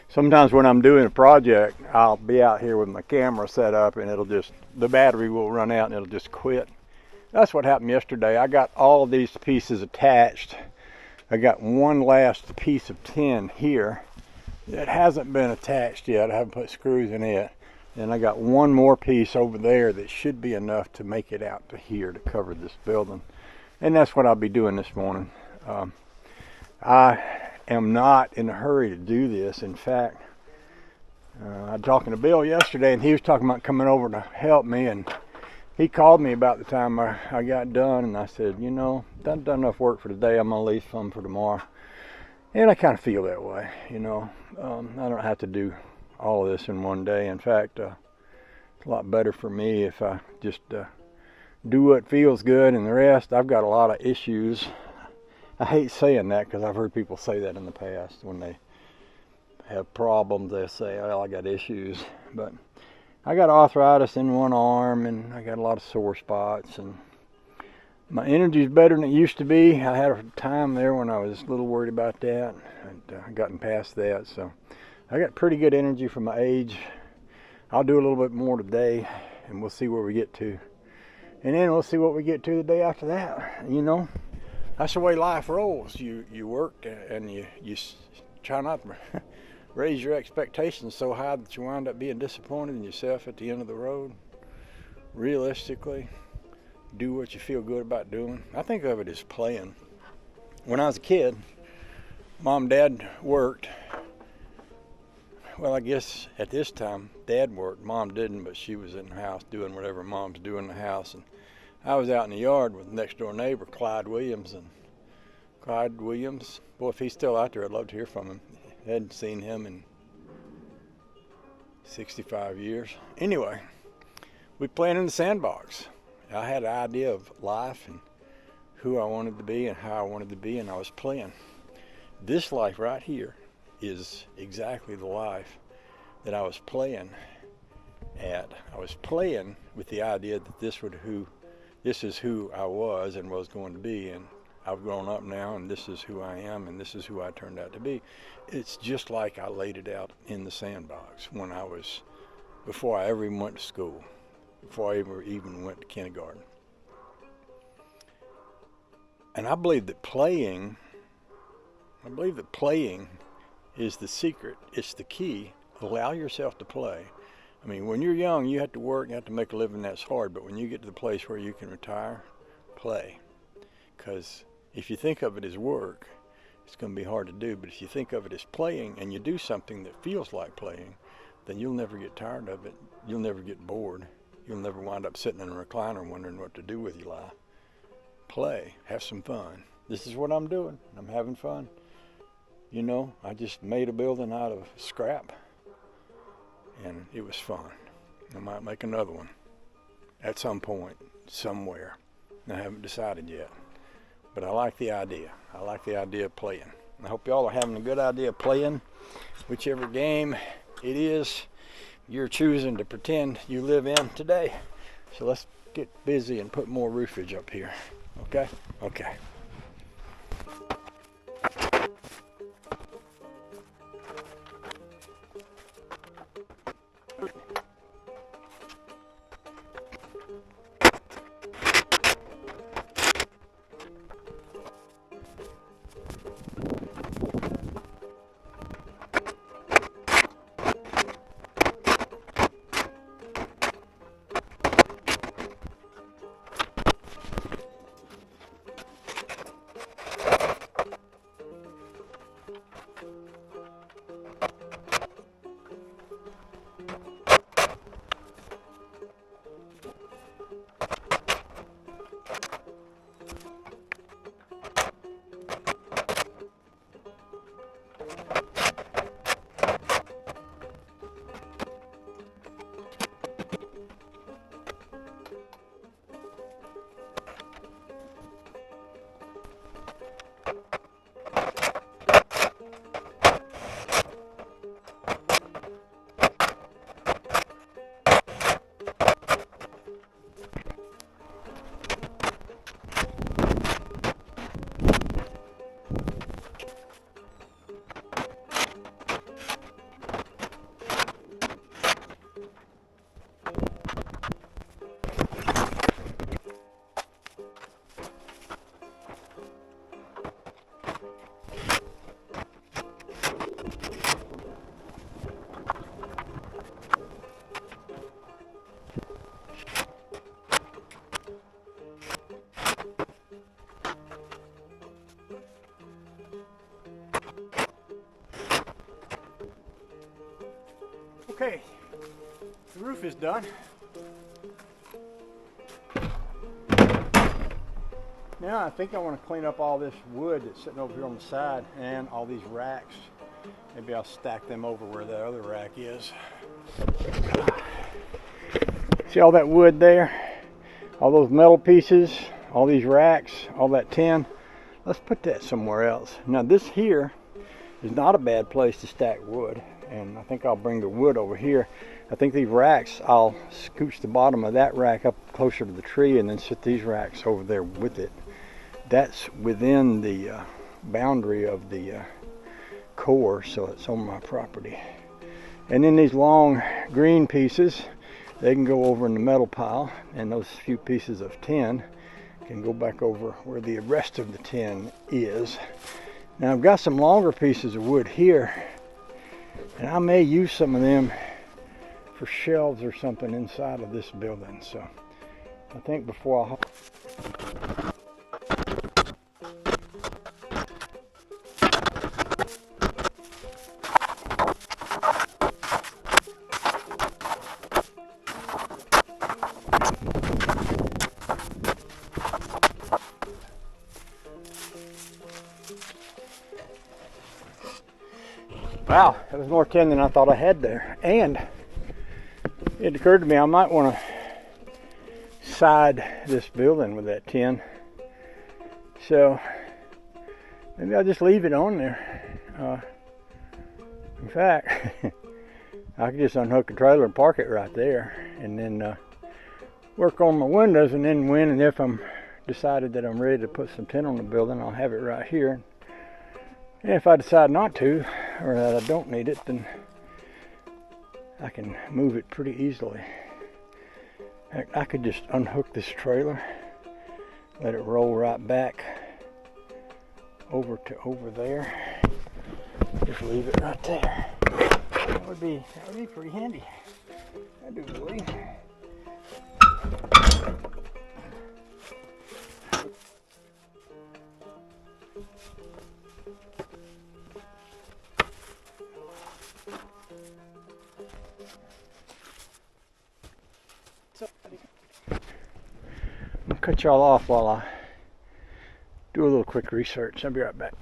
Sometimes when I'm doing a project, I'll be out here with my camera set up and the battery will run out and it'll just quit. That's what happened yesterday. I got all of these pieces attached. I got one last piece of tin here that hasn't been attached yet. I haven't put screws in it. And I got one more piece over there that should be enough to make it out to here to cover this building. And that's what I'll be doing this morning. I am not in a hurry to do this. In fact, I was talking to Bill yesterday and he was talking about coming over to help me, and he called me about the time I got done, and I said, you know, done enough work for today. I'm gonna leave some for tomorrow. And I kind of feel that way, you know. I don't have to do all of this in one day. In fact, it's a lot better for me if I just do what feels good, and the rest, I've got a lot of issues. I hate saying that because I've heard people say that in the past. When they have problems, they say, well, I got issues. But I got arthritis in one arm, and I got a lot of sore spots, and my energy's better than it used to be. I had a time there when I was a little worried about that. I've gotten past that, so I got pretty good energy for my age. I'll do a little bit more today, and we'll see where we get to. And then we'll see what we get to the day after that. You know, that's the way life rolls. You work and you try not to raise your expectations so high that you wind up being disappointed in yourself at the end of the road. Realistically, do what you feel good about doing. I think of it as playing. When I was a kid, Mom and Dad worked. Well, I guess at this time, Dad worked. Mom didn't, but she was in the house doing whatever Mom's doing in the house. And I was out in the yard with next door neighbor, Clyde Williams. And Clyde Williams, boy, if he's still out there, I'd love to hear from him. I hadn't seen him in 65 years. Anyway, we played in the sandbox. I had an idea of life and who I wanted to be and how I wanted to be, and I was playing. This life right here is exactly the life that I was playing at. I was playing with the idea that this is who I was and was going to be, and I've grown up now, and this is who I am, and this is who I turned out to be. It's just like I laid it out in the sandbox before I ever even went to school. Before I ever even went to kindergarten. And I believe that playing is the secret. It's the key. Allow yourself to play. I mean, when you're young, you have to work, you have to make a living, that's hard. But when you get to the place where you can retire, play. Because if you think of it as work, it's going to be hard to do. But if you think of it as playing and you do something that feels like playing, then you'll never get tired of it. You'll never get bored. You'll never wind up sitting in a recliner wondering what to do with your life. Play. Have some fun. This is what I'm doing. I'm having fun. You know, I just made a building out of scrap. And it was fun. I might make another one at some point, somewhere. I haven't decided yet. But I like the idea. I like the idea of playing. I hope y'all are having a good idea of playing. Whichever game it is you're choosing to pretend you live in today. So let's get busy and put more roofage up here. Okay? Okay. Okay, the roof is done. Now I think I want to clean up all this wood that's sitting over here on the side and all these racks. Maybe I'll stack them over where the other rack is. See all that wood there? All those metal pieces, all these racks, all that tin. Let's put that somewhere else. Now this here is not a bad place to stack wood, and I think I'll bring the wood over here. I think these racks, I'll scooch the bottom of that rack up closer to the tree and then sit these racks over there with it. That's within the boundary of the core, so it's on my property. And then these long green pieces, they can go over in the metal pile, and those few pieces of tin can go back over where the rest of the tin is. Now I've got some longer pieces of wood here, and I may use some of them for shelves or something inside of this building. So I think before I wow, that was more tin than I thought I had there. And it occurred to me I might want to side this building with that tin. So maybe I'll just leave it on there. In fact, I could just unhook the trailer and park it right there, and then work on my windows, and then when and if I'm decided that I'm ready to put some tin on the building, I'll have it right here. And if I decide not to, or that I don't need it, then I can move it pretty easily. I could just unhook this trailer, let it roll right back over to over there. Just leave it right there. That would be pretty handy, I do believe. I'll cut y'all off while I do a little quick research. I'll be right back.